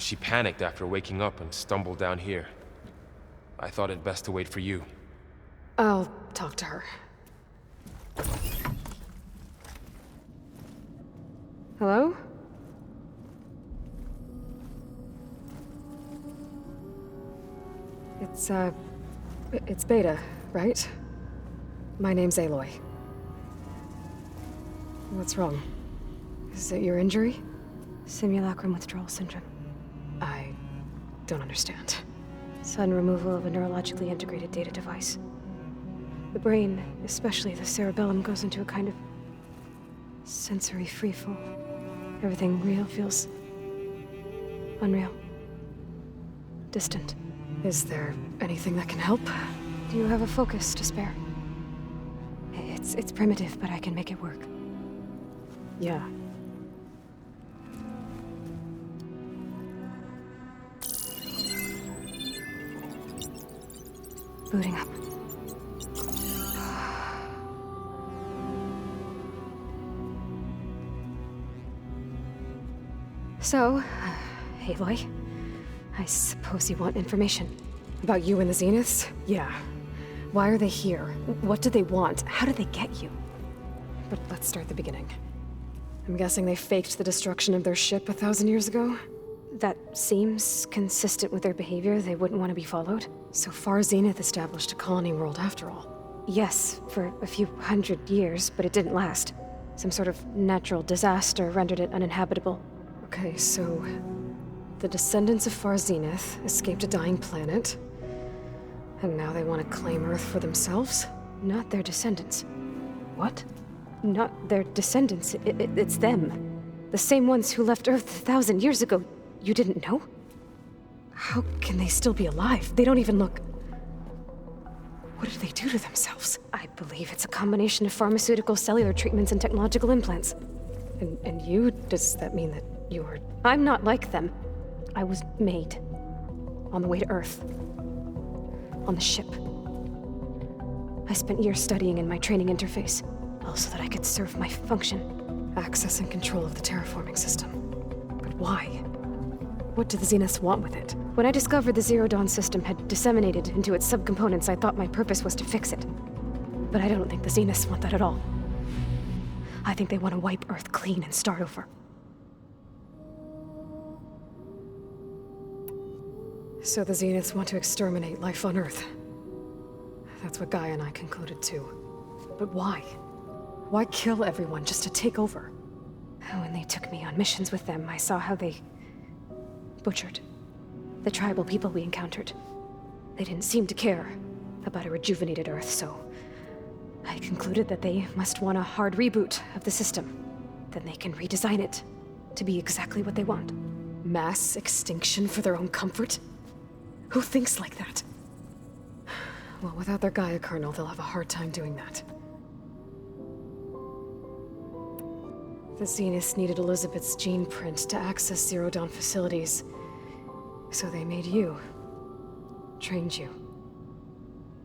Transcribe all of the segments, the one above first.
She panicked after waking up and stumbled down here. I thought it best to wait for you. I'll talk to her. Hello? It's Beta, right? My name's Aloy. What's wrong? Is it your injury? Simulacrum withdrawal syndrome. I don't understand. Sudden removal of a neurologically integrated data device. The brain, especially the cerebellum, goes into a kind of sensory freefall. Everything real feels unreal. Distant. Is there anything that can help? Do you have a focus to spare? It's primitive, but I can make it work. Yeah. Booting up. So, Aloy, I suppose you want information. About you and the Zeniths? Yeah. Why are they here? What do they want? How did they get you? But let's start at the beginning. I'm guessing they faked the destruction of their ship 1,000 years ago? That seems consistent with their behavior. They wouldn't want to be followed. So far, Zenith established a colony world after all. Yes, for a few hundred years, but it didn't last. Some sort of natural disaster rendered it uninhabitable. Okay, so the descendants of Far Zenith escaped a dying planet, and now they want to claim Earth for themselves? Not their descendants. What? Not their descendants. It's them. The same ones who left Earth 1,000 years ago. You didn't know? How can they still be alive? They don't even look... What did they do to themselves? I believe it's a combination of pharmaceutical, cellular treatments, and technological implants. And you? Does that mean that you are... I'm not like them. I was made. On the way to Earth. On the ship. I spent years studying in my training interface, all so that I could serve my function. Access and control of the terraforming system. But why? What do the Zeniths want with it? When I discovered the Zero Dawn system had disseminated into its subcomponents, I thought my purpose was to fix it. But I don't think the Zeniths want that at all. I think they want to wipe Earth clean and start over. So the Zeniths want to exterminate life on Earth. That's what Gaia and I concluded too. But why? Why kill everyone just to take over? When they took me on missions with them, I saw how they butchered the tribal people we encountered. They didn't seem to care about a rejuvenated Earth, so I concluded that they must want a hard reboot of the system. Then they can redesign it to be exactly what they want. Mass extinction for their own comfort? Who thinks like that? Well, without their Gaia kernel, they'll have a hard time doing that. The Zeniths needed Elizabeth's gene print to access Zero Dawn facilities. So they made you. Trained you.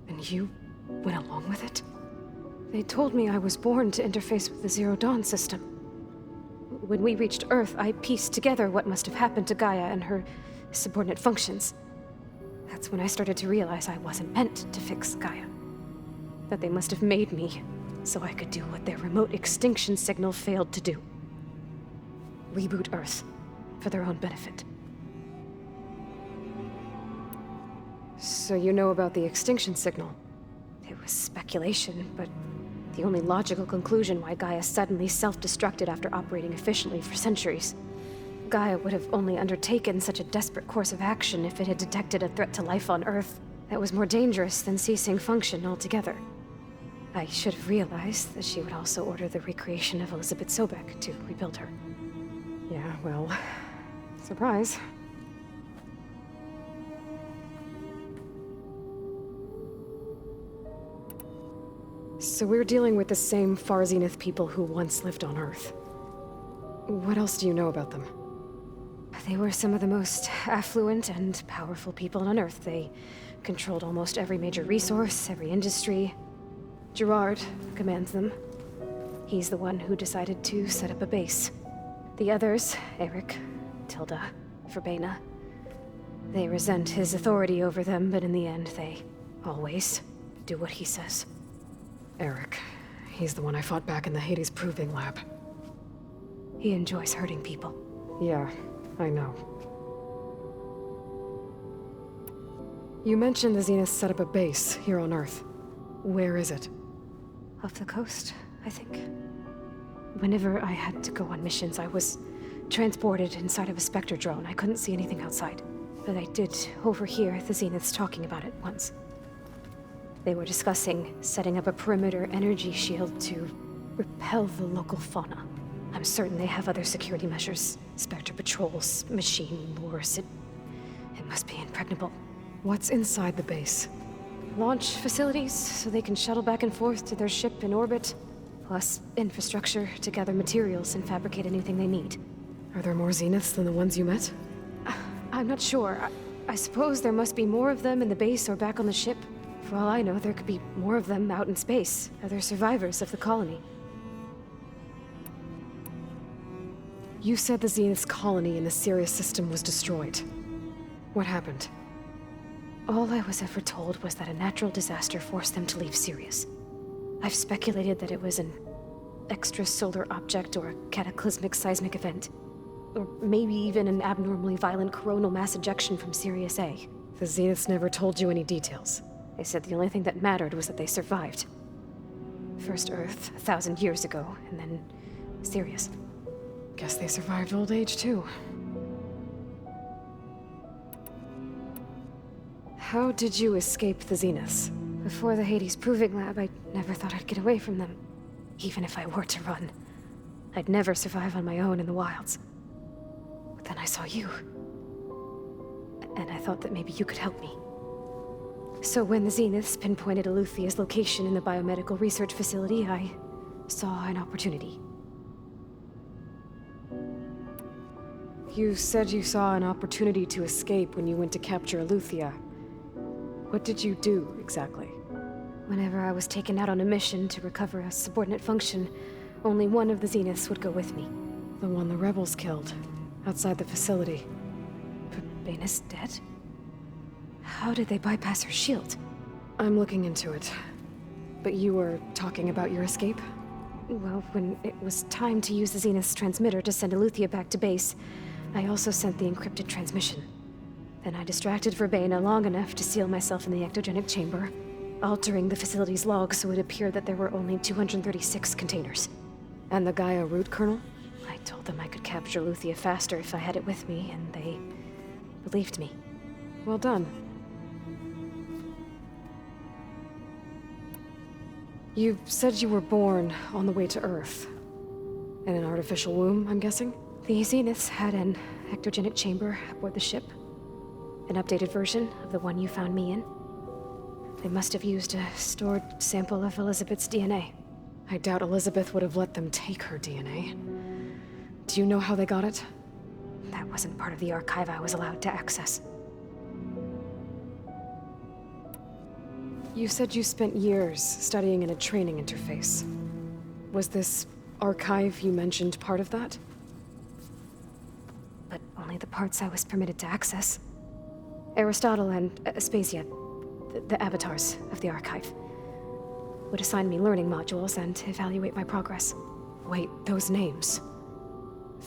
And you went along with it? They told me I was born to interface with the Zero Dawn system. When we reached Earth, I pieced together what must have happened to Gaia and her subordinate functions. That's when I started to realize I wasn't meant to fix Gaia. That they must have made me so I could do what their remote extinction signal failed to do. Reboot Earth for their own benefit. So you know about the extinction signal? It was speculation, but the only logical conclusion why Gaia suddenly self-destructed after operating efficiently for centuries. Gaia would have only undertaken such a desperate course of action if it had detected a threat to life on Earth that was more dangerous than ceasing function altogether. I should have realized that she would also order the recreation of Elizabeth Sobek to rebuild her. Yeah, well, surprise. So we're dealing with the same Far Zenith people who once lived on Earth. What else do you know about them? They were some of the most affluent and powerful people on Earth. They controlled almost every major resource, every industry. Gerard commands them. He's the one who decided to set up a base. The others, Eric, Tilda, Verbena, They resent his authority over them, but in the end, they always do what he says. Eric. He's the one I fought back in the Hades Proving Lab. He enjoys hurting people. Yeah, I know. You mentioned the Zeniths set up a base here on Earth. Where is it? Off the coast, I think. Whenever I had to go on missions, I was transported inside of a Spectre drone. I couldn't see anything outside. But I did overhear the Zeniths talking about it once. They were discussing setting up a perimeter energy shield to repel the local fauna. I'm certain they have other security measures. Spectre patrols, machine lures. It must be impregnable. What's inside the base? Launch facilities, so they can shuttle back and forth to their ship in orbit. Plus infrastructure to gather materials and fabricate anything they need. Are there more Zeniths than the ones you met? I'm not sure. I suppose there must be more of them in the base or back on the ship. For all I know, there could be more of them out in space. Other survivors of the colony. You said the Zenith's colony in the Sirius system was destroyed. What happened? All I was ever told was that a natural disaster forced them to leave Sirius. I've speculated that it was an extrasolar object or a cataclysmic seismic event. Or maybe even an abnormally violent coronal mass ejection from Sirius A. The Zeniths never told you any details. They said the only thing that mattered was that they survived. First Earth, 1,000 years ago, and then Sirius. Guess they survived old age, too. How did you escape the Zeniths? Before the Hades Proving Lab, I never thought I'd get away from them. Even if I were to run. I'd never survive on my own in the wilds. But then I saw you. And I thought that maybe you could help me. So when the Zeniths pinpointed Aluthia's location in the biomedical research facility, I saw an opportunity. You said you saw an opportunity to escape when you went to capture Aluthia. What did you do, exactly? Whenever I was taken out on a mission to recover a subordinate function, only one of the Zeniths would go with me. The one the rebels killed, outside the facility. Baina's dead? How did they bypass her shield? I'm looking into it. But you were talking about your escape? Well, when it was time to use the Zenith's transmitter to send Aluthia back to base, I also sent the encrypted transmission. Then I distracted Verbaina long enough to seal myself in the ectogenic chamber, altering the facility's log so it appeared that there were only 236 containers. And the Gaia root kernel? I told them I could capture Aluthia faster if I had it with me, and they believed me. Well done. You said you were born on the way to Earth. In an artificial womb, I'm guessing? The Zeniths had an ectogenic chamber aboard the ship. An updated version of the one you found me in. They must have used a stored sample of Elizabeth's DNA. I doubt Elizabeth would have let them take her DNA. Do you know how they got it? That wasn't part of the archive I was allowed to access. You said you spent years studying in a training interface. Was this archive you mentioned part of that? But only the parts I was permitted to access. Aristotle and Aspasia, the avatars of the archive, would assign me learning modules and evaluate my progress. Wait, those names.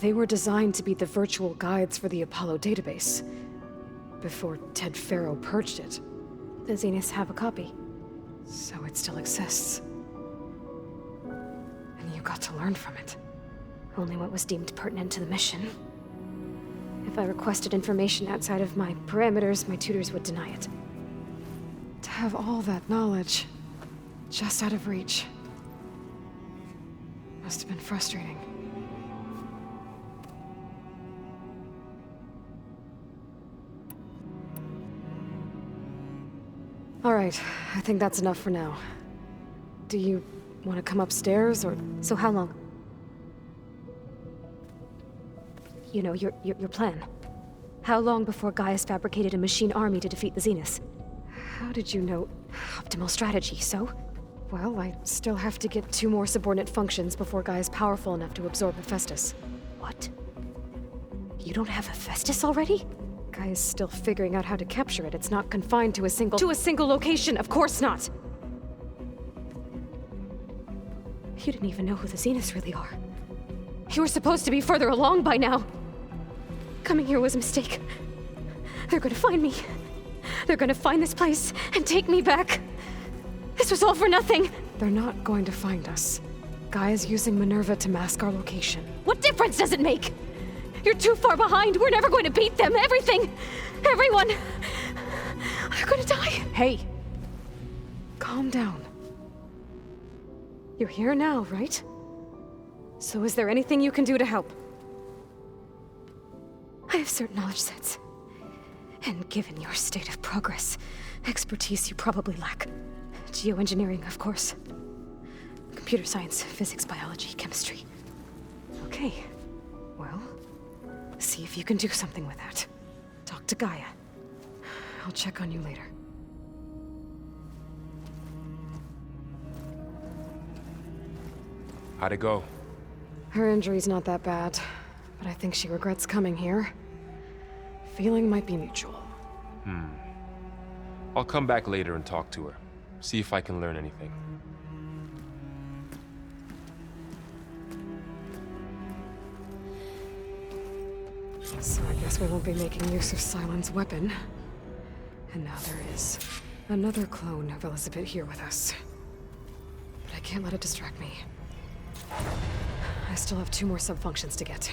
They were designed to be the virtual guides for the Apollo database, before Ted Faro purged it. The Zeniths have a copy. So it still exists. And you got to learn from it. Only what was deemed pertinent to the mission. If I requested information outside of my parameters, my tutors would deny it. To have all that knowledge, just out of reach, must have been frustrating. All right, I think that's enough for now. Do you want to come upstairs, or... So how long? You know, your plan. How long before Gaia's fabricated a machine army to defeat the Zeniths? How did you know? Optimal strategy, so? Well, I still have to get 2 more subordinate functions before Gaia's powerful enough to absorb Hephaestus. What? You don't have Hephaestus already? Gaia's still figuring out how to capture it. It's not confined to a single location, of course not! You didn't even know who the Zeniths really are. You were supposed to be further along by now. Coming here was a mistake. They're gonna find me. They're gonna find this place and take me back. This was all for nothing. They're not going to find us. Gaia's using Minerva to mask our location. What difference does it make? You're too far behind. We're never going to beat them. Everything, everyone, they're gonna die. Hey! Calm down. You're here now, right? So is there anything you can do to help? I have certain knowledge sets. And given your state of progress, expertise you probably lack. Geoengineering, of course. Computer science, physics, biology, chemistry. Okay. Well, see if you can do something with that. Talk to Gaia. I'll check on you later. How'd it go? Her injury's not that bad, but I think she regrets coming here. Feeling might be mutual. I'll come back later and talk to her. See if I can learn anything. So I guess we won't be making use of Sylens' weapon. And now there is another clone of Elizabeth here with us. But I can't let it distract me. I still have 2 more sub-functions to get.